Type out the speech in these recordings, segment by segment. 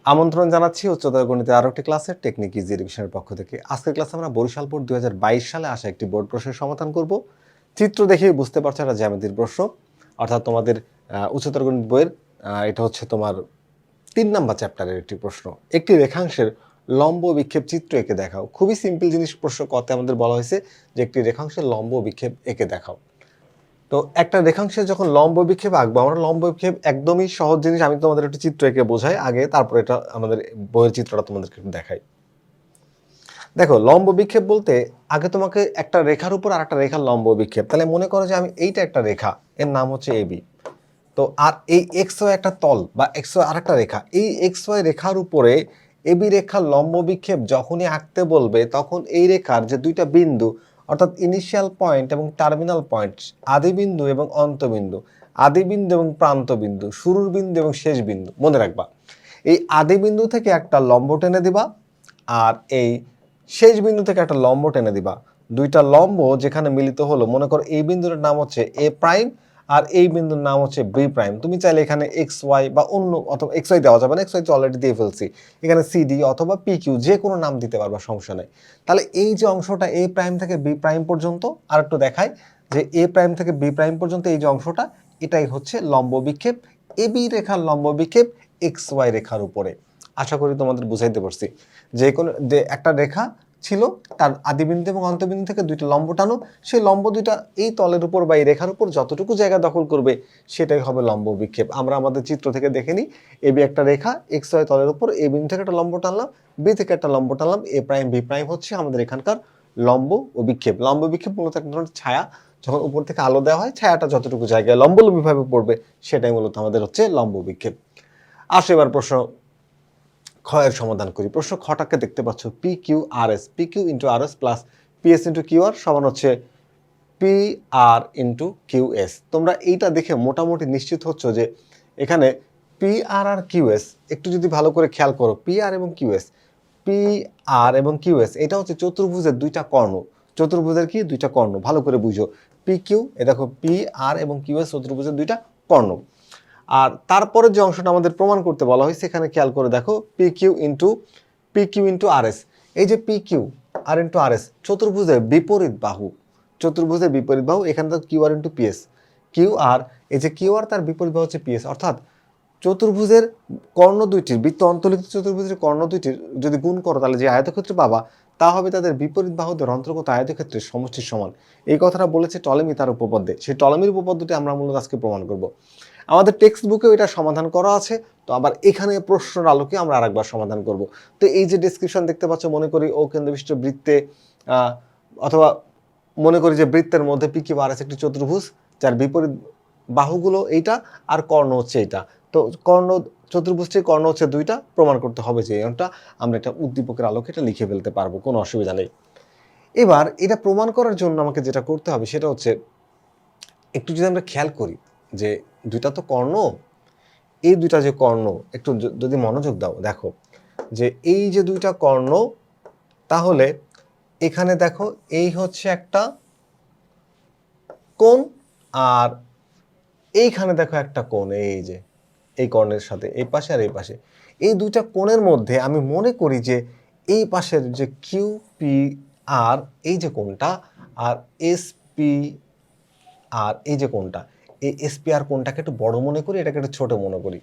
আমন্ত্রণ জানাচ্ছি উচ্চতর গণিতের আরো একটি ক্লাসের টেকনিক ইজি এডুকেশনের পক্ষ থেকে। আজকের ক্লাসে আমরা বরিশাল বোর্ড 2022 সালে আসা একটি বোর্ড প্রশ্নের সমাধান করব। চিত্র দেখেই বুঝতে পারছো এটা জ্যামিতির প্রশ্ন, অর্থাৎ তোমাদের উচ্চতর গণিত বইয়ের এটা হচ্ছে তোমার 3 নাম্বার চ্যাপ্টারের একটি প্রশ্ন। একটি রেখাংশের লম্ব বিক্ষেপ চিত্র এঁকে দেখাও। খুবই সিম্পল জিনিস, প্রশ্ন কতে আমাদের বলা হয়েছে যে একটি রেখাংশের লম্ব বিক্ষেপ এঁকে দেখাও। তো একটা রেখাংশে যখন লম্ব বিক্ষেপ আঁকবো, আমরা লম্ব বিক্ষেপ একদমই সহজ জিনিস। আমি তোমাদের একটু চিত্র এঁকে বোঝাই আগে, তারপর এটা আমাদের বইয়ের চিত্রটা তোমাদেরকে একটু দেখাই। দেখো, লম্ব বিক্ষেপ বলতে আগে তোমাকে একটা রেখার উপর আর একটা রেখার লম্ব বিক্ষেপ। তাহলে মনে করো যে আমি এইটা একটা রেখা, এর নাম হচ্ছে এবি। তো আর এই এক্স ওয়াই একটা তল বা এক্স ওয়াই আর একটা রেখা, এই এক্স ওয়াই রেখার উপরে এবি রেখার লম্ব বিক্ষেপ যখনই আঁকতে বলবে, তখন এই রেখার যে দুইটা বিন্দু, অর্থাৎ ইনিশিয়াল পয়েন্ট এবং টার্মিনাল পয়েন্ট, আদি বিন্দু এবং অন্তবিন্দু, আদি বিন্দু এবং প্রান্ত বিন্দু, শুরুর বিন্দু এবং শেষ বিন্দু, মনে রাখবা এই আদি বিন্দু থেকে একটা লম্ব টেনে দিবা, আর এই শেষ বিন্দু থেকে একটা লম্ব টেনে দিবা। দুইটা লম্ব যেখানে মিলিত হলো, মনে করো এই বিন্দুর নাম হচ্ছে এ প্রাইম আর এই বিন্দুর নাম হচ্ছে বি প্রাইম। তুমি চাইলে এখানে এক্স ওয়াই বা অন্য, অথবা এক্স ওয়াই দেওয়া যাবে না, এক্স ওয়াই তো অলরেডি দিয়ে ফেলছি, এখানে সিডি অথবা পি কিউ যে কোনো নাম দিতে পারবা, সমস্যা নেই। তাহলে এই যে অংশটা এ প্রাইম থেকে বি প্রাইম পর্যন্ত, আর একটু দেখাই যে এ প্রাইম থেকে বি প্রাইম পর্যন্ত এই যে অংশটা, এটাই হচ্ছে লম্ব বিক্ষেপ, এবি রেখার লম্ব বিক্ষেপ এক্স ওয়াই রেখার উপরে। আশা করি তোমাদের বুঝাইতে পারছি। যে কোনো একটা রেখা ছিল, তার আদিবিন্দু এবং অন্তবিন্দু থেকে দুইটা লম্ব টানো, সেই লম্ব দুইটা এই তলের উপর বা এই রেখার উপর যতটুকু জায়গা দখল করবে সেটাই হবে লম্ব বিক্ষেপ। আমরা আমাদের চিত্র থেকে দেখে নিই, এবি একটা রেখা, এক্স ওয়াই তলের উপর এ বিন্দু থেকে একটা লম্ব টানলাম, বি থেকে একটা লম্ব টানলাম, এ প্রাইম বি প্রাইম হচ্ছে আমাদের এখানকার লম্ব ও বিক্ষেপ। লম্ব বিক্ষেপ মূলত এক ধরনের ছায়া, যখন উপর থেকে আলো দেওয়া হয়, ছায়াটা যতটুকু জায়গায় লম্বলম্বীভাবে পড়বে সেটাই মূলত আমাদের হচ্ছে লম্ব বিক্ষেপ। আসো এবার প্রশ্ন ক্ষয়ের সমাধান করি। প্রশ্ন খটাকে দেখতে পাচ্ছ, P Q R S, P Q into R S plus P S into Q R সমান হচ্ছে P R into Q S. তোমরা এইটা দেখে মোটামুটি নিশ্চিত হচ্ছ যে এখানে পি আর আর কিউ এস, একটু যদি ভালো করে খেয়াল করো, পি আর এবং কিউ এস, পি আর এবং কিউ এস এটা হচ্ছে চতুর্ভুজের দুইটা কর্ণ। চতুর্ভুজের কি দুইটা কর্ণ, ভালো করে বুঝো। পি কিউ, এ দেখো পি আর এবং কিউ এস চতুর্ভুজের দুইটা কর্ণ। আর তারপরে যে অংশটা আমাদের প্রমাণ করতে বলা হয়েছে, এখানে খেয়াল করে দেখো, P Q into R S. এই যে পি কিউ আর ইন্টু আর এস চতুর্ভুজের বিপরীত বাহু, চতুর্ভুজের বিপরীত বাহু। এখানে তো Q R into PS, Q R, এই যে কিউ আর তার বিপরীত বাহু হচ্ছে পিএস। অর্থাৎ চতুর্ভুজের কর্ণ দুইটির, বৃত্ত অন্তর্লিখিত চতুর্ভুজের কর্ণ দুইটির যদি গুণ করো, তাহলে যে আয়তক্ষেত্র পাবা তা হবে তাদের বিপরীত বাহুদের অন্তর্গত আয়তক্ষেত্রের সমষ্টির সমান। এই কথাটা বলেছে টলেমি তার উপপাদ্যে। সেই টলেমির উপপাদ্যটি আমরা মূলত আজকে প্রমাণ করব। আমাদের টেক্সট বুকেও এটা সমাধান করা আছে, তো আবার এখানে প্রশ্নের আলোকে আমরা আরেকবার সমাধান করব। তো এই যে ডেসক্রিপশন দেখতে পাচ্ছ, মনে করি ও কেন্দ্রবিশিষ্ট বৃত্তে, অথবা মনে করি যে বৃত্তের মধ্যে পি কিউ আর এস একটি চতুর্ভুজ, যার বিপরীত বাহুগুলো এইটা আর কর্ণ হচ্ছে এইটা। তো কর্ণ, চতুর্ভুজটির কর্ণ হচ্ছে দুইটা, প্রমাণ করতে হবে যে এমনটা। আমরা এটা উদ্দীপকের আলোকে এটা লিখে ফেলতে পারবো, কোনো অসুবিধা নেই। এবার এটা প্রমাণ করার জন্য আমাকে যেটা করতে হবে সেটা হচ্ছে, একটু যদি আমরা খেয়াল করি যে দুইটা তো কর্ণ, এই দুইটা যে কর্ণ, একটু যদি মনোযোগ দাও, দেখো যে এই যে দুইটা কর্ণ, তাহলে এখানে দেখো এই হচ্ছে একটা কোণ, আর এইখানে দেখো একটা কোণ, এই যে এই কর্ণের সাথে এই পাশে আর এই পাশে, এই দুইটা কোণের মধ্যে আমি মনে করি যে এই পাশের যে কিউ পি আর এই যে কোণটা, আর এস পি আর এই যে কোণটা, এই এস পি আর কোণটাকে একটু বড় মনে করি, এটাকে একটু ছোট মনে করি।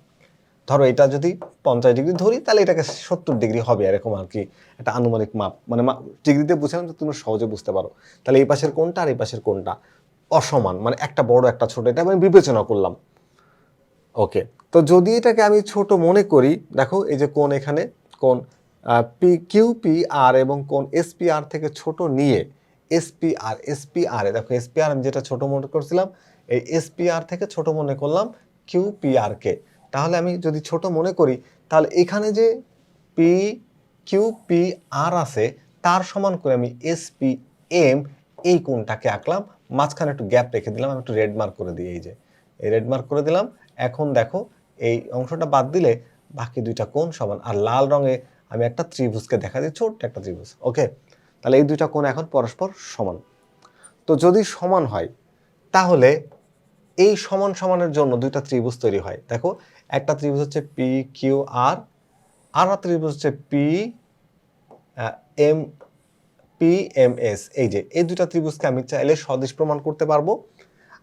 ধরো এটা যদি 50 ডিগ্রি ধরি, তাহলে এটাকে 70 ডিগ্রি হবে, এরকম আর কি একটা আনুমানিক মাপ, মানে ডিগ্রিতে বুঝালাম তো তুমি সহজে বুঝতে পারো। তাহলে এই পাশের কোণটা আর এই পাশের কোণটা অসমান, মানে একটা বড় একটা ছোট, এটা আমি বিবেচনা করলাম। ওকে, তো যদি এটাকে আমি ছোট মনে করি, দেখো এই যে কোণ, এখানে কোণ পি কিউ পি আর এবং কোণ এস পি আর থেকে ছোট নিয়ে এস পি আর এ দেখো, এস পি আর আমি যেটা ছোট মনে করছিলাম, এই এস পি আর থেকে ছোট মনে করলাম কিউ পি আর কে। তাহলে আমি যদি ছোট মনে করি, তাহলে এখানে যে পি কিউ পি আর আছে তার সমান করে আমি এস পি এম এই কোণটাকে আঁকলাম, মাঝখানে একটু গ্যাপ রেখে দিলাম, আমি একটু রেড মার্ক করে দিই, এই যে এই রেড মার্ক করে দিলাম। এখন দেখো এই অংশটা বাদ দিলে বাকি দুইটা কোণ সমান, আর লাল রঙে আমি একটা ত্রিভুজকে দেখা দিই, ছোট্ট একটা ত্রিভুজ। ওকে, তাহলে এই দুইটা কোণ এখন পরস্পর সমান। তো যদি সমান হয়, তাহলে এই সমান সমানের জন্য দুইটা ত্রিভুজ তৈরি হয়। দেখো একটা ত্রিভুজ হচ্ছে পি কিউ আর, আর একটা ত্রিভুজ হচ্ছে P M P M S. এই যে এই দুইটা ত্রিভুজকে আমি চাইলে সদিশ প্রমাণ করতে পারবো।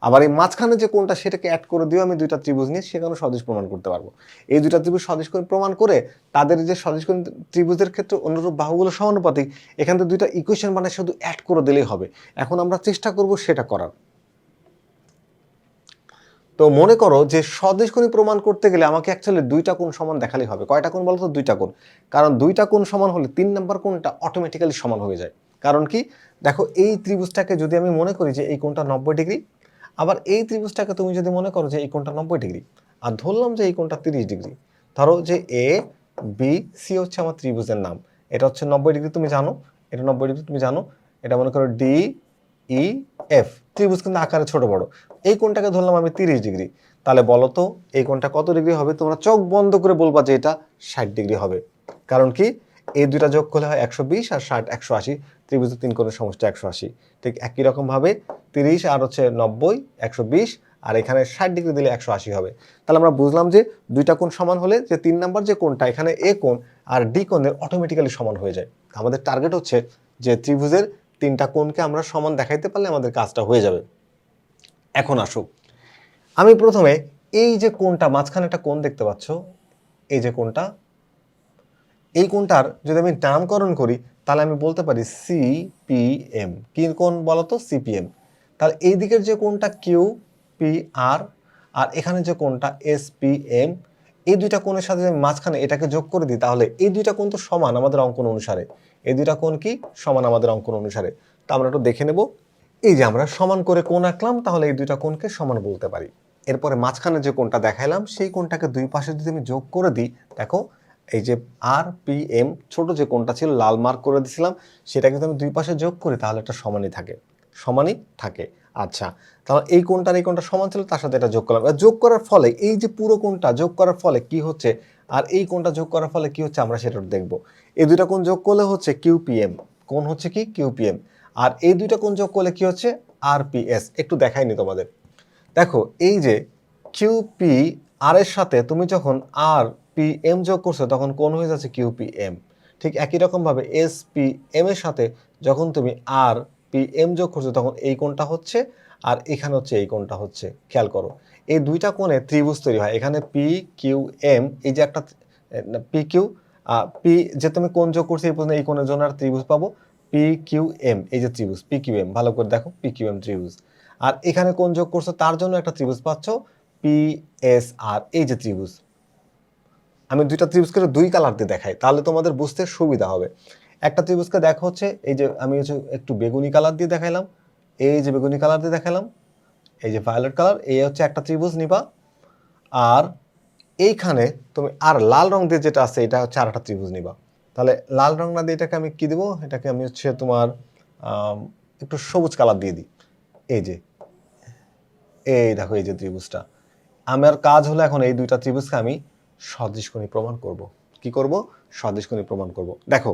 আবার এই মাঝখানে যে কোনটা সেটাকে অ্যাড করে দিয়েও আমি দুইটা ত্রিভুজ নিয়ে সেখানেও সদিশ প্রমাণ করতে পারবো। এই দুইটা ত্রিভুজ সদিশ করে প্রমাণ করে তাদের যে সদিশ কোণ ত্রিভুজের ক্ষেত্রে অনুরূপ বাহুগুলো সমানুপাতিক, এখান থেকে দুইটা ইকুয়েশন মানে শুধু অ্যাড করে দিলেই হবে। এখন আমরা চেষ্টা করব সেটা করার। তো মনে করো যে সদিশ কোণ প্রমাণ করতে গেলে আমাকে অ্যাকচুয়ালি দুইটা কোণ সমান দেখালেই হবে। কয়টা কোণ বলতো? দুইটা কোণ। কারণ দুইটা কোণ সমান হলে 3 নাম্বার কোণটা অটোমেটিক্যালি সমান হয়ে যায়। কারণ কি? দেখো এই ত্রিভুজটাকে যদি আমি মনে করি যে এই কোণটা 90 ডিগ্রি, আবার এই ত্রিভুজটাকে তুমি যদি মনে করো যে এই কোণটা 90 ডিগ্রি, আর ধরলাম যে এই কোণটা 30 ডিগ্রি। ধরো যে এ বি সি হচ্ছে আমার ত্রিভুজের নাম। এটা হচ্ছে 90 ডিগ্রি তুমি জানো, এটা 90 ডিগ্রি তুমি জানো, এটা মনে করো ডি ই এফ। ত্রিভুজ কিন্তু আকারে ছোট বড়। এই কোণটাকে ধরলাম আমি 30 ডিগ্রি। তাহলে বলো তো এই কোণটা কত ডিগ্রি হবে? তোমরা চোখ বন্ধ করে বলবা যে এটা 60 ডিগ্রি হবে। কারণ কি? এই দুইটা যোগ করলে হয় 120 আর 60 180। ত্রিভুজের 3 কোণের সমষ্টি 180। ঠিক একই রকম ভাবে 30 আর হচ্ছে 90 120, আর এখানে 60 ডিগ্রি দিলে 180 হবে। তাহলে আমরা বুঝলাম যে দুইটা কোণ সমান হলে যে 3 নাম্বার যে কোণটা এখানে এ কোণ আর ডি কোণের অটোমেটিক্যালি সমান হয়ে যায়। আমাদের টার্গেট হচ্ছে যে ত্রিভুজের 3টা কোণকে আমরা সমান দেখাইতে পারলে আমাদের কাজটা হয়ে যাবে। এখন আসুক, আমি প্রথমে এই যে কোণটা মাঝখানে একটা কোণ দেখতে পাচ্ছ, এই যে কোণটা, এই কোণটার যদি আমি নামকরণ করি তাহলে আমি বলতে পারি সিপিএম। কি কোণ বলতো? সিপিএম। তাহলে এই দিকের যে কোণটা কিউ পি আর, আর এখানে যে কোণটা এসপিএম, এই দুইটা কোণের সাথে আমি মাঝখানে এটাকে যোগ করে দিই তাহলে এই দুইটা কোণ তো সমান আমাদের অঙ্কন অনুসারে। এই দুইটা কোণ কি সমান আমাদের অঙ্কন অনুসারে? তো আমরা একটু দেখে নেব। এই যে আমরা সমান করে কোণ আঁকলাম, তাহলে এই দুইটা কোণকে সমান বলতে পারি। এরপরে মাঝখানে যে কোণটা দেখাইলাম সেই কোণটাকে দুই পাশে যদি আমি যোগ করে দিই, দেখো এই যে আর পি এম ছোট যে কোণটা ছিল লাল মার্ক করে দিয়েছিলাম, সেটাকে যদি আমি দুই পাশে যোগ করি তাহলে একটা সমানই থাকে, সমানই থাকে। আচ্ছা, তাহলে এই কোণটা আর এই কোণটা সমান ছিল, তার সাথে এটা যোগ করলাম। যোগ করার ফলে এই যে পুরো কোণটা যোগ করার ফলে কি হচ্ছে আর এই কোণটা যোগ করার ফলে কি হচ্ছে আমরা সেটা দেখব। এই দুইটা কোণ যোগ করলে হচ্ছে কিউপিএম, কোণ হচ্ছে কি কিউপিএম। আর এই দুইটা কোণ যোগ করলে কি হচ্ছে আরপিএস। একটু দেখাইনি তোমাদের। দেখো এই যে কিউপি আর এর সাথে তুমি যখন আর পি এম যোগ করছো তখন কোণ হয়ে যাচ্ছে কিউপিএম। ঠিক একই রকম ভাবে এস পি এম এর সাথে যখন তুমি আর পি এম যোগ করছো তখন এই কোণটা হচ্ছে, আর এখানে হচ্ছে এই কোণটা হচ্ছে। খেয়াল করো এই দুইটা কোণে ত্রিভুজ তৈরি হয়। এখানে পি কিউ এম, এই যে একটা পি কিউ পি যে তুমি কোণ যোগ করছো এই পর্যন্ত, এই কোণের জন্য একটা ত্রিভুজ পাবো পি কিউ এম। এই যে ত্রিভুজ পি কিউ এম, ভালো করে দেখো পি কিউ এম ত্রিভুজ। আর এখানে কোণ যোগ করছো তার জন্য একটা ত্রিভুজ পাচ্ছ পি এস আর। এই যে ত্রিভুজ, আমি দুইটা ত্রিভুজকে দুই কালার দিয়ে দেখাই তাহলে তোমাদের বুঝতে সুবিধা হবে। একটা ত্রিভুজকে দেখো হচ্ছে এই যে আমি হচ্ছে একটু বেগুনি কালার দিয়ে দেখাইলাম, এই যে বেগুনি কালার দিয়ে দেখালাম, এই যে ভায়োলেট কালার, এই হচ্ছে একটা ত্রিভুজ নিবা। আর এইখানে তুমি আর লাল রং দিয়ে যেটা আছে এটা হচ্ছে আর একটা ত্রিভুজ নিবা। তাহলে লাল রং না দিয়ে এটাকে আমি কি দেবো, এটাকে আমি হচ্ছে তোমার একটু সবুজ কালার দিয়ে দিই। এই যে এই দেখো এই যে ত্রিভুজটা, আমার কাজ হলো এখন এই দুইটা ত্রিভুজকে আমি সদৃশকোণী প্রমাণ করব। কি করব? সদৃশকোণী প্রমাণ করব। দেখো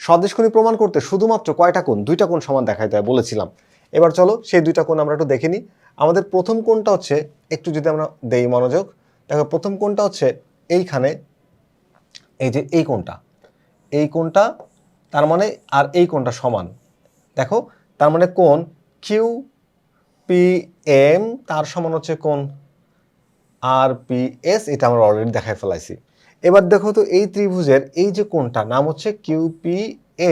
সদৃশকোণী প্রমাণ করতে শুধুমাত্র কয়টা কোণ? দুইটা কোণ সমান দেখাইতে হয় বলেছিলাম। এবার চলো সেই দুইটা কোণ আমরা একটু দেখে নিই। আমাদের প্রথম কোণটা হচ্ছে, একটু যদি আমরা দেই মনোযোগ, দেখো প্রথম কোণটা হচ্ছে এইখানে, এই যে এই কোণটা, এই কোণটা, তার মানে আর এই কোণটা সমান। দেখো তার মানে কোণ কিউ পি এম তার সমান হচ্ছে কোণ আর পি এস, এটা আমরা অলরেডি দেখাই ফেলাইছি। এবার দেখো তো এই ত্রিভুজের এই যে কোণটা নাম হচ্ছে কিউ পি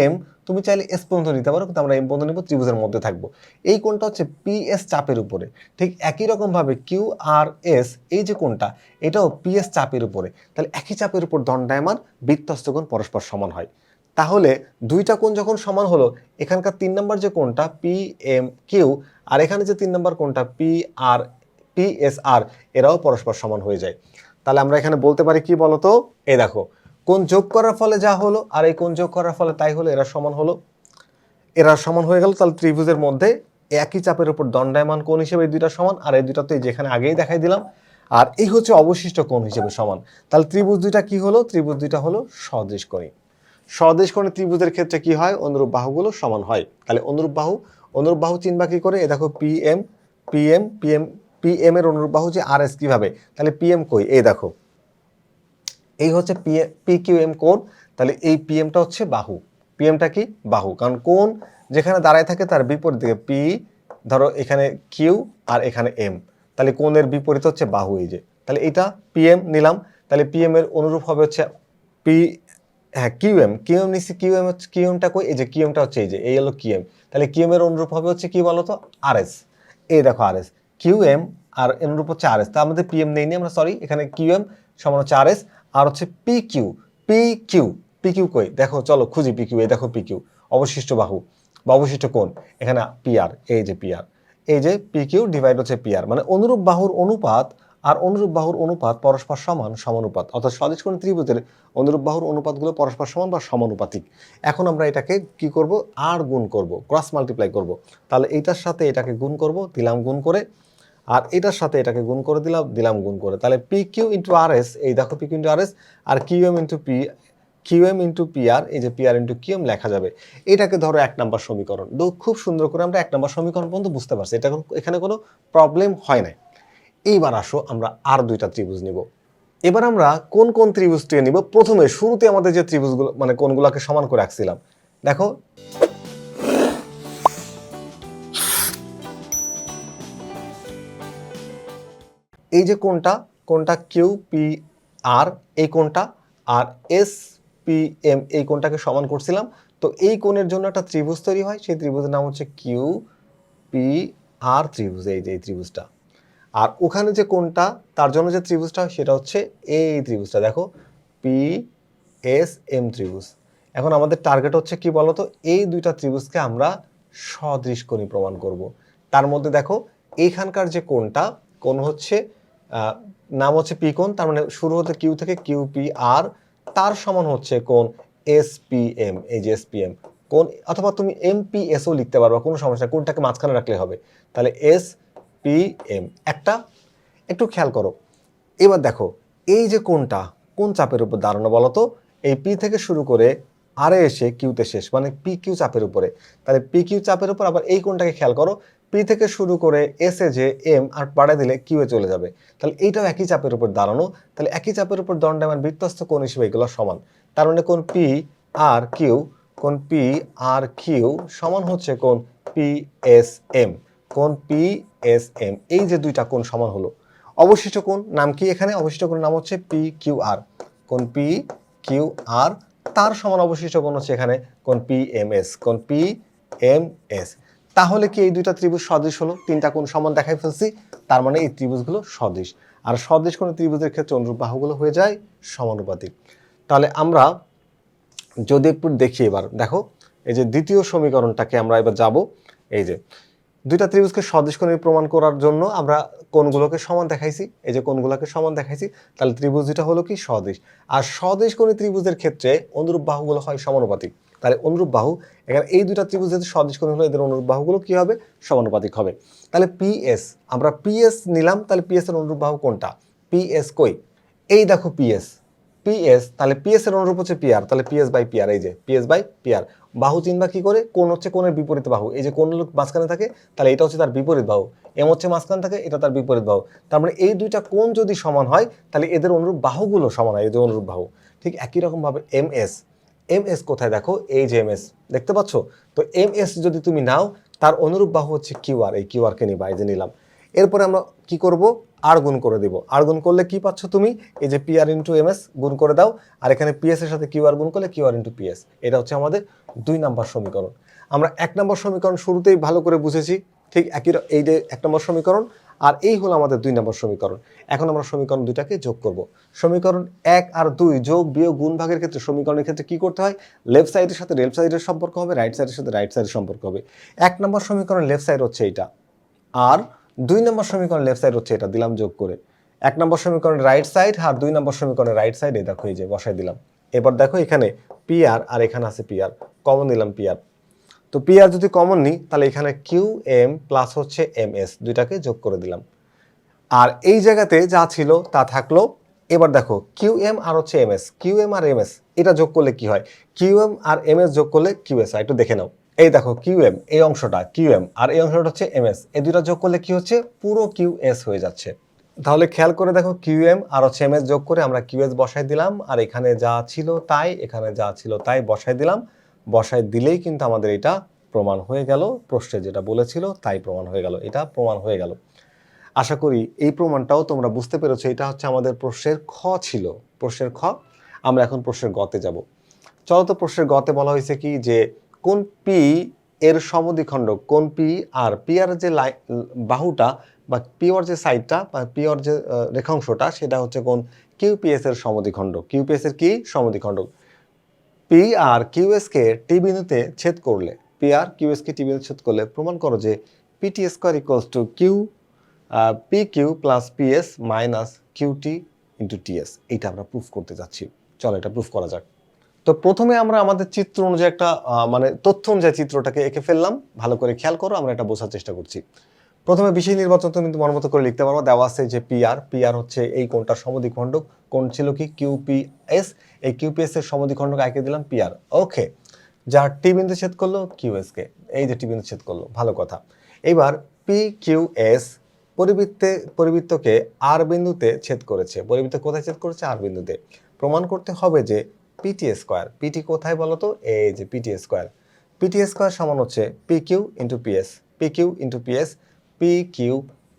এম, তুমি চাইলে এস পর্যন্ত নিতে পারো কিন্তু আমরা এম পর্যন্ত নিব, ত্রিভুজের মধ্যে থাকবো। এই কোণটা হচ্ছে পি এস চাপের উপরে। ঠিক একই রকম ভাবে কিউ আর এস এই যে কোণটা এটাও পি এস চাপের উপরে। তাহলে একই চাপের উপর দণ্ডায়মান বৃত্তস্থ কোণ পরস্পর সমান হয়। তাহলে দুইটা কোণ যখন সমান হলো, এখানকার 3 নম্বর যে কোণটা পি এম কিউ আর এখানে যে 3 নম্বর কোণটা পি আর পি এস আর, এরাও পরস্পর সমান হয়ে যায়। তাহলে আমরা এখানে বলতে পারি কি বলতো, এই দেখো কোণ যোগ করার ফলে যা হলো আর এই কোণ যোগ করার ফলে তাই হলো, এরা সমান হলো, এরা সমান হয়ে গেল। তাহলে ত্রিভুজের মধ্যে একই চাপের উপর দণ্ডায়মান কোণ হিসেবে এই দুইটা সমান, আর এই দুইটা তো যেখানে আগেই দেখাই দিলাম। আর এই হচ্ছে অবশিষ্ট কোণ হিসেবে সমান। তাহলে ত্রিভুজ দুইটা কি হলো? ত্রিভুজ দুইটা হলো সদৃশকোণী। সদৃশকোণী ত্রিভুজের ক্ষেত্রে কি হয়? অনুরূপ বাহুগুলো সমান হয়। তাহলে অনুরূপ বাহু, অনুরূপ বাহু চিনবা কি করে? এ দেখো P M P M P M P M এর অনুরূপ বাহু যে আর এস কিভাবে? তাহলে পি এম কই? এই দেখো এই হচ্ছে পি কিউ এম কোণ, তাহলে এই পি এমটা হচ্ছে বাহু, পি এমটা কি বাহু, কারণ কোণ যেখানে দাঁড়ায় থাকে তার বিপরীত দিকে পি, ধরো এখানে কিউ আর এখানে এম, তাহলে কোণের বিপরীত হচ্ছে বাহু, এই যে তাহলে এটা পি এম নিলাম, তাহলে পি এম এর অনুরূপ হবে হচ্ছে পি, হ্যাঁ কিউ এম নিচ্ছি, কিউ এম হচ্ছে, কিউ এমটা কই, এই যে কিউ এমটা হচ্ছে এই যে এই হলো কিউ এম, তাহলে কিউ এম এর অনুরূপ হবে হচ্ছে কি বলতো আর এস, এই দেখো আর এস, কিউ এম আর অনুরূপ হচ্ছে আর এস, তা আমাদের পি এম নেইনি আমরা, সরি, এখানে কিউ এম সমান হচ্ছে আর এস, আর হচ্ছে P Q, P Q, P Q কই দেখো, চলো খুঁজি পি কিউ, এই দেখো পি কিউ, অবশিষ্ট বাহু বা অবশিষ্ট কোণ, এখানে পি আর, এই যে পি আর, এই যে পি কিউ ডিভাইড হচ্ছে পি আর, মানে অনুরূপ বাহুর অনুপাত আর অনুরূপ বাহুর অনুপাত পরস্পর সমান সমানুপাত, অর্থাৎ সদিশকোণ ত্রিভুজের অনুরূপ বাহুর অনুপাতগুলো পরস্পর সমান বা সমানুপাতিক। এখন আমরা এটাকে কি করব, আর গুণ করব, ক্রস মাল্টিপ্লাই করব, তাহলে এইটার সাথে এটাকে গুণ করব, দিলাম গুণ করে, আর এটার সাথে এটাকে গুণ করে দিলাম গুণ করে, তাহলে P Q into R S, এই দেখো P Q into R S, আর Q M into P, Q M into P R, এই যে P R into Q M লেখা যাবে। এটাকে ধরো 1 নম্বর সমীকরণ, খুব সুন্দর করে আমরা 1 নম্বর সমীকরণ পর্যন্ত বুঝতে পারছি, এটা এখানে কোনো প্রবলেম হয় না। এইবার আসো আমরা আর দুইটা ত্রিভুজ নিব। এবার আমরা কোন কোন ত্রিভুজটি নিব, প্রথমে শুরুতে আমাদের যে ত্রিভুজগুলো মানে কোনগুলোকে সমান করে রাখছিলাম, দেখো এই যে কোনটা কিউ পি আর, এই কোনটা, আর এস পি এম এই কোনটাকে সমান করছিলাম, তো এই কোণের জন্য একটা ত্রিভুজ তৈরি হয়, সেই ত্রিভুজের নাম হচ্ছে কিউ পি আর ত্রিভুজ, এই যে এই ত্রিভুজটা। আর ওখানে যে কোনটা তার জন্য যে ত্রিভুজটা সেটা হচ্ছে এই ত্রিভুজটা, দেখো পি এস এম ত্রিভুজ। এখন আমাদের টার্গেট হচ্ছে কি বলতো, এই দুইটা ত্রিভুজকে আমরা সদৃশকোণী প্রমাণ করব। তার মধ্যে দেখো এইখানকার যে কোণ হচ্ছে নাম হচ্ছে পি কোণ, তার মানে শুরু হতে কিউ থেকে কিউ পি আর, তার সমান হচ্ছে কোণ এস পি এম, এই যে এস পি এম কোণ, অথবা তুমি এম পি এসও লিখতে পারবা, কোনো সমস্যা, কোণটাকে মাঝখানে রাখলে হবে। তাহলে এস পি এম একটা, একটু খেয়াল করো, এবার দেখো এই যে কোন চাপের উপর দাঁড়ানো বলতো, এই পি থেকে শুরু করে আর এসে কিউতে শেষ, মানে পি কিউ চাপের উপরে, তাহলে পি কিউ চাপের উপর, আবার এই কোণটাকে খেয়াল করো, পি থেকে শুরু করে এসে যে এম আর বাড়ায় দিলে কিউ এ চলে যাবে, তাহলে এইটাও একই চাপের উপর দাঁড়ানো, তাহলে একই চাপের উপর দণ্ডায়মান বৃত্তস্থ কোণ হিসেবে এগুলো সমান, তার মানে কোণ পি আর কিউ, কোণ পি আর কিউ সমান হচ্ছে কোণ পি এস এম, কোণ পি এস এম, এই যে দুইটা কোণ সমান হলো। অবশিষ্ট কোণ নাম কি, এখানে অবশিষ্ট কোণের নাম হচ্ছে পি কিউ আর, কোণ পি কিউ আর, তার সমান অবশিষ্ট কোণ হচ্ছে এখানে কোণ পি এম এস, কোণ পি এম এস। তাহলে কি এই দুইটা ত্রিভুজ সদৃশ হলো, তিনটা কোণ সমান দেখাই ফেলছি, তার মানে এই ত্রিভুজগুলো সদৃশ, আর সদৃশ কোণ ত্রিভুজের ক্ষেত্রে অনুরূপ বাহুগুলো হয়ে যায় সমানুপাতিক। তাহলে আমরা যদি একটু দেখি, এবার দেখো এই যে দ্বিতীয় সমীকরণটাকে আমরা এবার যাব, এই যে দুইটা ত্রিভুজকে সদৃশকোণী প্রমাণ করার জন্য আমরা কোণগুলোকে সমান দেখাইছি, এই যে কোণগুলোকে সমান দেখাইছি, তাহলে ত্রিভুজ দুইটা হলো কি সদৃশ, আর সদৃশকোণী ত্রিভুজের ক্ষেত্রে অনুরূপ বাহুগুলো হয় সমানুপাতিক, তাহলে অনুরূপ বাহু এখানে এই দুইটা ত্রিভুজ যদি সদৃশকোণী হলো, এদের অনুরূপ বাহুগুলো কি হবে, সমানুপাতিক হবে। তাহলে পিএস, আমরা পিএস নিলাম, তাহলে পিএস এর অনুরূপ বাহু কোনটা, পিএস কই, এই দেখো পিএস, পিএস, তাহলে পিএস এর অনুরূপ হচ্ছে পিআর, তাহলে পিএস বাই পিআর, এই যে পিএস বাই পিআর। বাহু চিনবা কি করে, কোণ হচ্ছে কোণের বিপরীত বাহু, এই যে কোণ মাঝখানে থাকে, তাহলে এটা হচ্ছে তার বিপরীত বাহু, এম হচ্ছে মাঝখানে থাকে, এটা তার বিপরীত বাহু, তার মানে এই দুইটা কোণ যদি সমান হয় তাহলে এদের অনুরূপ বাহুগুলো সমান হয়, এদের অনুরূপ বাহু। ঠিক একই রকম ভাবে এম এস, এম এস কোথায় দেখো, এই যে এম এস দেখতে পাচ্ছ, তো এম এস যদি তুমি নাও তার অনুরূপ বাহু হচ্ছে কিউ আর, এই কিউ আর কে নিবা, এই যে নিলাম। এরপরে আমরা কি করব, আর গুণ করে দিব, আর গুণ করলে কি পাচ্ছ তুমি, এই যে P R into M S গুণ করে দাও, আর এখানে পিএস এর সাথে কিউ আর গুণ করলে কিউ আর ইন্টু পিএস, এটা হচ্ছে আমাদের 2 নম্বর সমীকরণ। আমরা 1 নম্বর সমীকরণ শুরুতেই ভালো করে বুঝেছি, ঠিক একই, এই যে 1 নম্বর সমীকরণ, আর এই হলো আমাদের 2 নম্বর সমীকরণ। এখন আমরা সমীকরণ দুইটাকে যোগ করব। সমীকরণ 1 আর 2 যোগ বিয়োগ গুণ ভাগের ক্ষেত্রে, সমীকরণের ক্ষেত্রে কি করতে হয়, লেফট সাইডের সাথে লেফট সাইডের সম্পর্ক হবে, রাইট সাইডের সাথে রাইট সাইডের সম্পর্ক হবে। 1 নম্বর সমীকরণ লেফট সাইড হচ্ছে এইটা, আর 2 নম্বর সমীকরণ লেফট সাইড হচ্ছে এটা, দিলাম যোগ করে। 1 নম্বর সমীকরণের রাইট সাইড আর 2 নম্বর সমীকরণের রাইট সাইড, এই দেখো এই যে বসাই দিলাম। এবার দেখো এখানে পি আর এখানে আছে পি আর, কমন নিলাম পি আর, তো পি আর যদি কমন নিই তাহলে এখানে কিউ এম প্লাস হচ্ছে এম এস, দুইটাকে যোগ করে দিলাম, আর এই জায়গাতে যা ছিল তা থাকলো। এবার দেখো কিউ এম আর হচ্ছে এম এস, কিউ এম আর এম এস এটা যোগ করলে কি হয়, কিউ এম আর এম এস যোগ করলে কিউ এস হয়, একটু দেখে নাও। এই দেখো কিউ এম, এই অংশটা কিউ এম আর এই অংশটা হচ্ছে এম এস, এই দুইটা যোগ করলে কি হচ্ছে, পুরো কিউ এস হয়ে যাচ্ছে। তাহলে খেয়াল করে দেখো কিউএম আর হচ্ছে এমএস যোগ করে আমরা কিউএস বসাই দিলাম, আর এখানে যা ছিল তাই, এখানে যা ছিল তাই বসাই দিলাম। বসাই দিলেই কিন্তু আমাদের এটা প্রমাণ হয়ে গেল, প্রশ্নে যেটা বলেছিল তাই প্রমাণ হয়ে গেল, এটা প্রমাণ হয়ে গেল। আশা করি এই প্রমাণটাও তোমরা বুঝতে পেরেছো। এটা হচ্ছে আমাদের প্রশ্নের খ ছিল, প্রশ্নের খ। আমরা এখন প্রশ্নের গতে যাব। চলো তো প্রশ্নের গতে বলা হয়েছে কি যে কোন পি এর সমদ্বিখণ্ডক, কোন পি আর পি আর যে বাহুটা বা পি ওর যে সাইডটা বা পি ওর যে রেখাংশটা সেটা হচ্ছে কোন কিউপিএস এর সমদ্বিখণ্ডক। কিউপিএস এর কি সমদ্বিখণ্ডক? পি আর কিউএস কে টি বিন্দুতে ছেদ করলে, পি আর কিউএস কে টি বিন্দুতে ছেদ করলে প্রমাণ করো যে PT square equals to Q P Q plus PS minus QT into TS. এইটা আমরা প্রুফ করতে যাচ্ছি। চলো এটা প্রুফ করা যাক। তো প্রথমে আমরা আমাদের চিত্র অনুযায়ী একটা মানে তথ্য অনুযায়ী চিত্রটাকে এঁকে ফেললাম। ভালো করে খেয়াল করো, আমরা এটা বোঝার চেষ্টা করছি। প্রথমে বিষয় নির্বাচন তুমি কিন্তু মনোমতো করে লিখতে পারবো। দেওয়া আছে যে পি আর হচ্ছে এই কোণটার সমদ্বিখণ্ডক। কোণ ছিল কি কিউপিএস, এই কিউপিএস এর সমদ্বিখণ্ডক এঁকে দিলাম পি আর। ওকে, যার টি বিন্দু ছেদ করলো কিউএস কে, এই যে টি বিন্দু ছেদ করলো, ভালো কথা। এবার পি কিউএস পরিবৃত্তকে আর বিন্দুতে ছেদ করেছে। পরিবৃত্ত কোথায় ছেদ করেছে? আর বিন্দুতে। প্রমাণ করতে হবে যে পিটি স্কোয়ার, পিটি কোথায় বলো তো? এই যে পিটি স্কোয়ার। পিটি স্কোয়ার সমান হচ্ছে P Q into PS, P Q into PS, P Q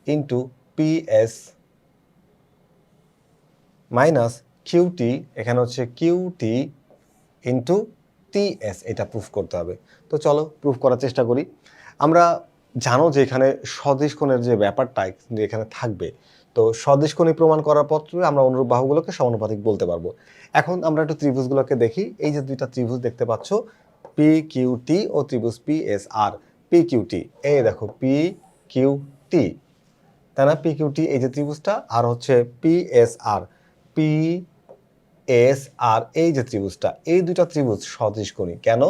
into PS minus QT, এখানে হচ্ছে কিউটি ইন্টু টিএস। এটা প্রুফ করতে হবে। তো চলো প্রুফ করার চেষ্টা করি। আমরা জানো যে এখানে সদিশ কোণের যে ব্যাপারটা এখানে থাকবে। তো সদিশ কোণী প্রমাণ করার পত্রে আমরা অনুরূপ বাহুগুলোকে সমানুপাতিক বলতে পারবো। এখন আমরা একটু ত্রিভুজগুলোকে দেখি। এই যে দুইটা ত্রিভুজ দেখতে পাচ্ছ, পি কিউ টি ও ত্রিভুজ পি এস আর। পি কিউ টি, এই দেখো পি কিউ টি, তাই না? পি কিউ টি এই যে ত্রিভুজটা, আর হচ্ছে পি এস আর, পি এস আর এই যে ত্রিভুজটা, এই দুইটা ত্রিভুজ সদৃশকোণী। কেন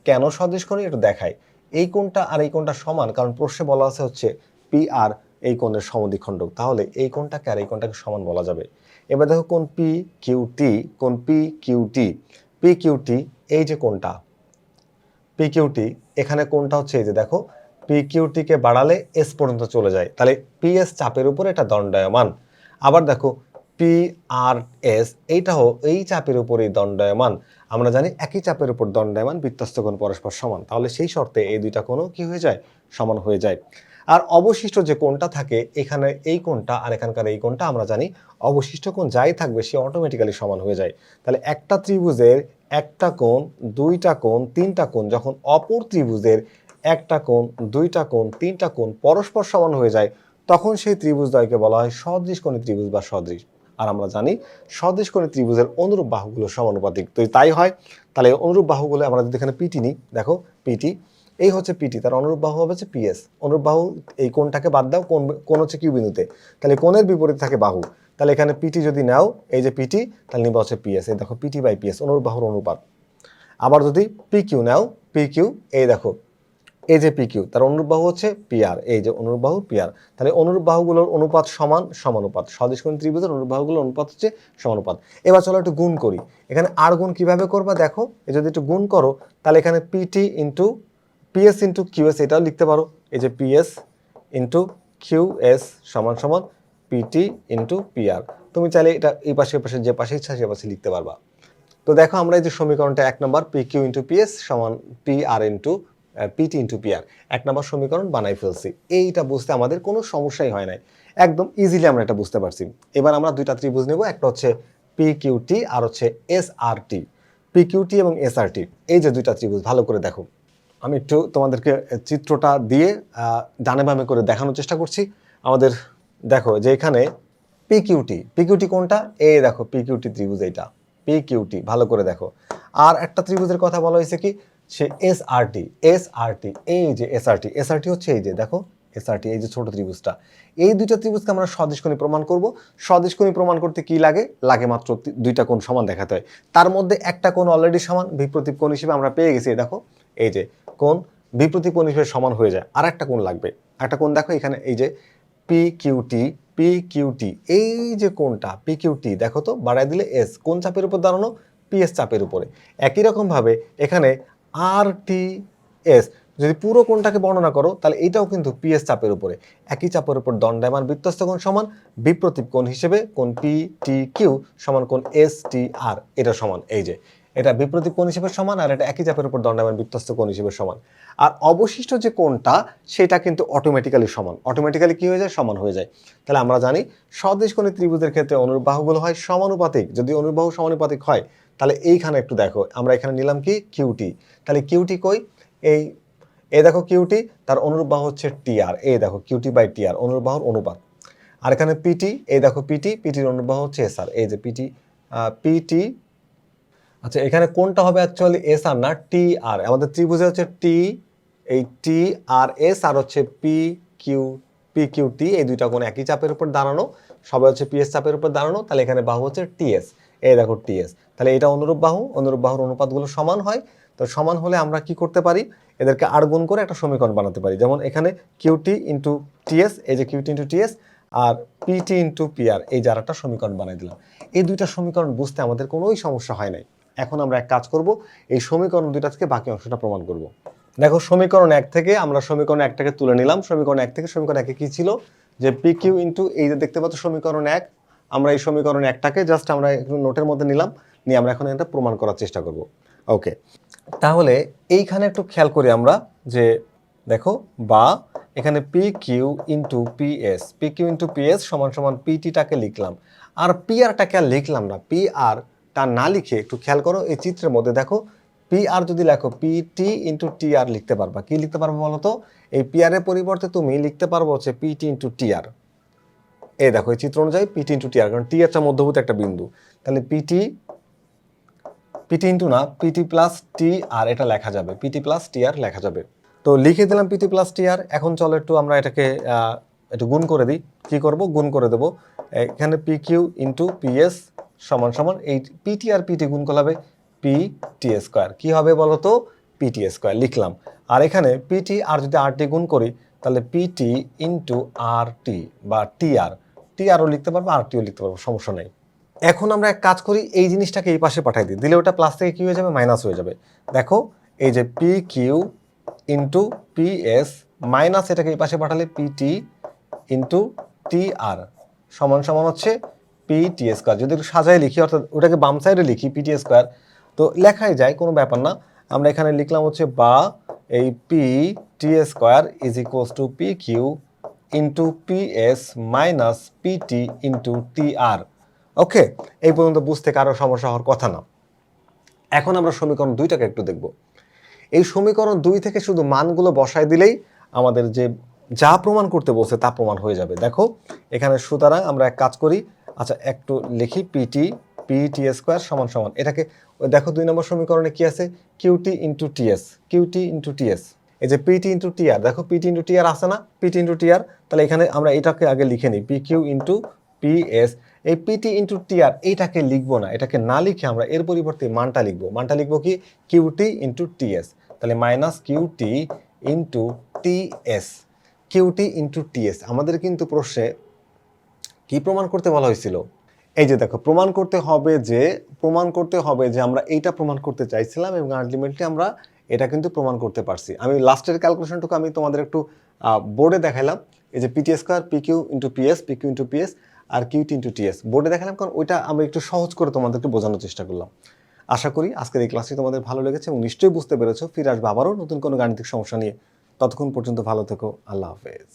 কেন সদৃশকোণী একটু দেখাই। এই কোণটা আর এই কোণটা সমান, কারণ প্রশ্নে বলা আছে হচ্ছে পি আর এই কোণের সমদ্বিখণ্ডক। তাহলে এই কোণটাকে আর এই কোণটাকে সমান বলা যাবে। এবার দেখো কোণ পি কিউ টি, কোণ P Q T, P Q T এই যে কোণটা পি কিউ টি, এখানে কোণটা হচ্ছে এই যে দেখো পি কিউ টিকে বাড়ালে এস পর্যন্ত চলে যায়, তাহলে পি এস চাপের উপর এটা দণ্ডায়মান। আবার দেখো পি আর এস এইটাও এই চাপের উপরেই দণ্ডায়মান। আমরা জানি একই চাপের উপর দণ্ডায়মান বৃত্তস্থ কোণ পরস্পর সমান, তাহলে সেই শর্তে এই দুইটা কোণও কি হয়ে যায়? সমান হয়ে যায়। আর অবশিষ্ট যে কোণটা থাকে, এখানে এই কোণটা আর এখানকার এই কোণটা আমরা জানি অবশিষ্ট কোণ যাই থাকবে সে অটোমেটিক্যালি সমান হয়ে যায়। তাহলে একটা ত্রিভুজের একটা কোণ, দুইটা কোণ, তিনটা কোণ যখন অপর ত্রিভুজের একটা কোণ, দুইটা কোণ, তিনটা কোণ পরস্পর সমান হয়ে যায়, তখন সেই ত্রিভুজদ্বয়কে বলা হয় সদৃশকোণী ত্রিভুজ বা সদৃশ। আর আমরা জানি সদৃশকোণী ত্রিভুজের অনুরূপ বাহুগুলো সমানুপাতিক। তো তাই হয়। তাহলে অনুরূপ বাহুগুলো আমরা যদি এখানে পিটি নিই, দেখো পিটি, এই হচ্ছে পিটি, তার অনুরূপ বাহু হবে হচ্ছে পিএস। অনুরূপ বাহু এই কোণটাকে বাদ দাও, কোণ হচ্ছে কিউ বিন্দুতে, তাহলে কোণের বিপরীতে থাকে বাহু। তাহলে এখানে পিটি যদি নাও, এই যে পিটি, তাহলে নিবা হচ্ছে পিএস। এই দেখো পিটি বাই পিএস, অনুরূপ বাহুর অনুপাত। আবার যদি পি কিউ নাও, পি কিউ এই দেখো এই যে পি কিউ, তার অনুরূপ বাহু হচ্ছে পি আর, এই যে অনুরূপ বাহু পি আর। তাহলে অনুরূপ বাহুগুলোর অনুপাত সমান সমানুপাত। সদৃশকোণী ত্রিভুজের অনুরূপ বাহুগুলোর অনুপাত হচ্ছে সমানুপাত। এবার চলো একটু গুণ করি। এখানে আর গুণ কিভাবে করবা দেখো, এই যদি একটু গুণ করো তাহলে এখানে PT into PS into QS এটাও লিখতে পারো। এই যে পিএস ইন্টু কিউএস সমান সমান পিটি ইন্টু পিআর। তুমি চাইলে এটা এই পাশে পাশে যে পাশে ইচ্ছা সে পাশে লিখতে পারবা। তো দেখো আমরা এই যে সমীকরণটা 1 নম্বর পি কিউ ইন্টু পিএস সমান P R into PT into PR 1 নম্বর সমীকরণ বানাই ফেলছি। এইটা বুঝতে আমাদের কোনো সমস্যাই হয় নাই, একদম ইজিলি আমরা এটা বুঝতে পারছি। এবার আমরা দুইটা ত্রিভুজ নেব, একটা হচ্ছে পি কিউ টি আর হচ্ছে এস আর টি। পি কিউ টি এবং এস আর টি এই যে দুইটা ত্রিভুজ, ভালো করে দেখো। আমি একটু তোমাদেরকে চিত্রটা দিয়ে ডানে বামে করে দেখানোর চেষ্টা করছি। আমাদের দেখো যে এখানে পিকিউটি কোনটা? এই দেখো পিকিউটি ত্রিভুজ, এইটা পিকিউটি, ভালো করে দেখো। আর একটা ত্রিভুজের কথা বলা হয়েছে কি, সে এসআরটি, এই যে এসআরটি হচ্ছে এই যে দেখো এসআরটি, এই যে ছোট ত্রিভুজটা। এই দুইটা ত্রিভুজকে আমরা সদিশকোণী প্রমাণ করব। সদিশকোণী প্রমাণ করতে কি লাগে? লাগে মাত্র দুইটা কোণ সমান দেখাতে হয়। তার মধ্যে একটা কোণ অলরেডি সমান, বিপ্রতীপ কোণ হিসেবে আমরা পেয়ে গেছি। দেখো এই যে কোণ বিপ্রতীপ কোণ হিসেবে সমান হয়ে যায়। আর একটা কোণ লাগবে, একটা কোণ দেখো এখানে এই যে পিকিউটি এই যে কোণটা পিকিউটি, দেখো তো বাড়ায় দিলে এস, কোন চাপের উপর দাঁড়ানো? পিএস চাপের উপরে। একই রকম ভাবে এখানে আর টি এস, যদি পুরো কোণটাকে বর্ণনা করো তাহলে এইটাও কিন্তু পিএস চাপের উপরে, একই চাপের উপর দণ্ডায়মান বৃত্তস্থ কোণ সমান বিপ্রতীপ কোণ হিসেবে কোণ পি টি কিউ সমান কোণ এস টি আর, এটা সমান। এই যে এটা বিপ্রতীপ কোণ হিসেবে সমান, আর এটা একই চাপের উপর দণ্ডায়মান বৃত্তস্থ কোণ হিসেবে সমান। আর অবশিষ্ট যে কোণটা সেটা কিন্তু অটোমেটিক্যালি সমান, অটোমেটিক্যালি কি হয়ে যায়, সমান হয়ে যায়। তাহলে আমরা জানি সদৃশকোণী ত্রিভুজের ক্ষেত্রে অনুরূপ বাহুগুলো হয় সমানুপাতিক। যদি অনুরূপ বাহু সমানুপাতিক হয় তাহলে এইখানে একটু দেখো, আমরা এখানে নিলাম কি কিউটি, তাহলে কিউটি কই, এই দেখো কিউটি, তার অনুরূপ বাহু হচ্ছে টিআর, এই দেখো কিউটি বাই টিআর অনুরূপ বাহুর অনুপাত। আর এখানে পিটি, এই দেখো পিটি, পিটির অনুরূপ বাহু হচ্ছে এসআর, এই যে পিটি পিটি। আচ্ছা এখানে কোনটা হবে অ্যাকচুয়ালি এসআর না টি আর, আমাদের ত্রিভুজে হচ্ছে টি, এই টি আর এস, আর হচ্ছে পি কিউ টি, এই দুইটা কোণ একই চাপের উপর দাঁড়ানো, সবাই হচ্ছে পিএস চাপের উপর দাঁড়ানো, তাহলে এখানে বাহু হচ্ছে টিএস, এই দেখো টিএস। তাহলে এটা অনুরূপ বাহু, অনুরূপ বাহুর অনুপাতগুলো সমান হয়। তো সমান হলে আমরা কি করতে পারি, এদেরকে আর গুণ করে একটা সমীকরণ বানাতে পারি। যেমন এখানে কিউটি ইন্টু টিএস, এই যে কিউটি ইন্টু টিএস, আর পিটি ইন্টু পিআর, এই যার একটা সমীকরণ বানাই দিলাম। এই দুইটা সমীকরণ বুঝতে আমাদের কোনোই সমস্যা হয় নাই। এখন আমরা এক কাজ করব, এই সমীকরণ দুইটা থেকে বাকি অংশটা প্রমাণ করব। দেখো সমীকরণ 1 থেকে আমরা সমীকরণ 1টাকে তুলে নিলাম। সমীকরণ 1 থেকে সমীকরণ 1 কি ছিল, যে পি কিউ ইন্টু, এই যে দেখতে পাচ্ছ সমীকরণ 1, আমরা এই সমীকরণ 1টাকে জাস্ট আমরা একটু নোটের মধ্যে নিলাম, নিয়ে আমরা এখন এটা প্রমাণ করার চেষ্টা করব। ওকে, তাহলে এইখানে একটু খেয়াল করি আমরা, যে দেখো বা এখানে P Q into PS, P Q into PS সমান সমান পিটিটাকে লিখলাম, আর পি আরটাকে আর লিখলাম না। পি আর টা না লিখে একটু খেয়াল করো এই চিত্রের মধ্যে, দেখো পি আর যদি লেখো পিটি ইন্টু টি আর লিখতে পারবা। কি লিখতে পারবো বলো তো, এই পি আর এর পরিবর্তে তুমি লিখতে পারবো হচ্ছে পিটি ইন্টু টি আর। এই দেখো এই চিত্র অনুযায়ী পিটি ইন্টু টি আর, কারণ টি একটা মধ্যবর্তী একটা বিন্দু, তাহলে পিটি ইন্টু না পিটি প্লাস টি আর এটা লেখা যাবে, পিটি প্লাস টি আর লেখা যাবে। তো লিখে দিলাম পিটি প্লাস টি আর। এখন চলো একটু আমরা এটাকে একটু গুণ করে দিই। কি করব, গুণ করে দেবো। এখানে পি কিউ ইন্টু পিএস সমান সমান এই পিটি আর পিটি গুণ করলে হবে পি টি স্কোয়ার। কী হবে বলো তো, পিটি স্কোয়ার লিখলাম। আর এখানে পিটি আর যদি আর টি গুণ করি তাহলে পিটি ইন্টু আর টি বা টি আরও লিখতে পারবো, আর টিও লিখতে পারবো, সমস্যা নেই। এখন আমরা এক কাজ করি, এই জিনিসটাকে এই পাশে পাঠাই দিই, দিলে ওটা প্লাস থেকে কি হয়ে যাবে, মাইনাস হয়ে যাবে। দেখো এই যে P Q into PS minus এটাকে এই পাশে পাঠালে পিটি ইন্টু টি আর সমান সমান হচ্ছে পি টি স্কোয়ার। যদি একটু সাজায় লিখি, অর্থাৎ ওটাকে বাম সাইডে লিখি পিটি স্কোয়ার, তো লেখাই যায়, কোনো ব্যাপার না। আমরা এখানে লিখলাম হচ্ছে বা এই P T square is equals to P Q into PS minus PT into T R. Okay, এই পর্যন্ত বুঝতে কারো সমস্যা হওয়ার কথা না। এখন আমরা সমীকরণ 2টাকে একটু দেখব। এই সমীকরণ 2 থেকে শুধু মানগুলো বসায় দিলেই আমাদের যে যা প্রমাণ করতে বলছে তা প্রমাণ হয়ে যাবে। দেখো এখানে সুতরাং আমরা এক কাজ করি, আচ্ছা একটু লিখি পিটি স্কোয়ার সমান সমান এটাকে, দেখো 2 নম্বর সমীকরণে কি আছে, কিউটি ইন্টু টিএস, এই যে পিটি ইন্টু টিআর, দেখো পিটি ইন্টু টিআর আছে না, পিটি ইন্টু টিআর, তাহলে এখানে আমরা এটাকে আগে লিখে নিই পি কিউ ইন্টু পিএস। এই পিটি ইন্টু টিআর এইটাকে লিখবো না, এটাকে না লিখে আমরা এর পরিবর্তে মানটা লিখবো কি কিউটি ইন্টু টিএস, তাহলে minus QT into TS, QT into TS. আমাদের কিন্তু প্রশ্নে কি প্রমাণ করতে বলা হয়েছিল, এই যে দেখো প্রমাণ করতে হবে যে আমরা এইটা প্রমাণ করতে চাইছিলাম, এবং আলটিমেটলি আমরা এটা কিন্তু প্রমাণ করতে পারছি। আমি লাস্টের ক্যালকুলেশনটুকু আমি তোমাদের একটু বোর্ডে দেখাইলাম, এই যে PT square P Q into PS আর কিউটি ইন্টু টিএস বোর্ডে দেখালাম, কারণ ওইটা আমরা একটু সহজ করে তোমাদেরকে বোঝানোর চেষ্টা করলাম। আশা করি আজকের এই ক্লাসটি তোমাদের ভালো লেগেছে এবং নিশ্চয়ই বুঝতে পেরেছো। ফিরে আসবো আবারও নতুন কোনো গাণিতিক সমস্যা নিয়ে। ততক্ষণ পর্যন্ত ভালো থেকো, আল্লাহ হাফেজ।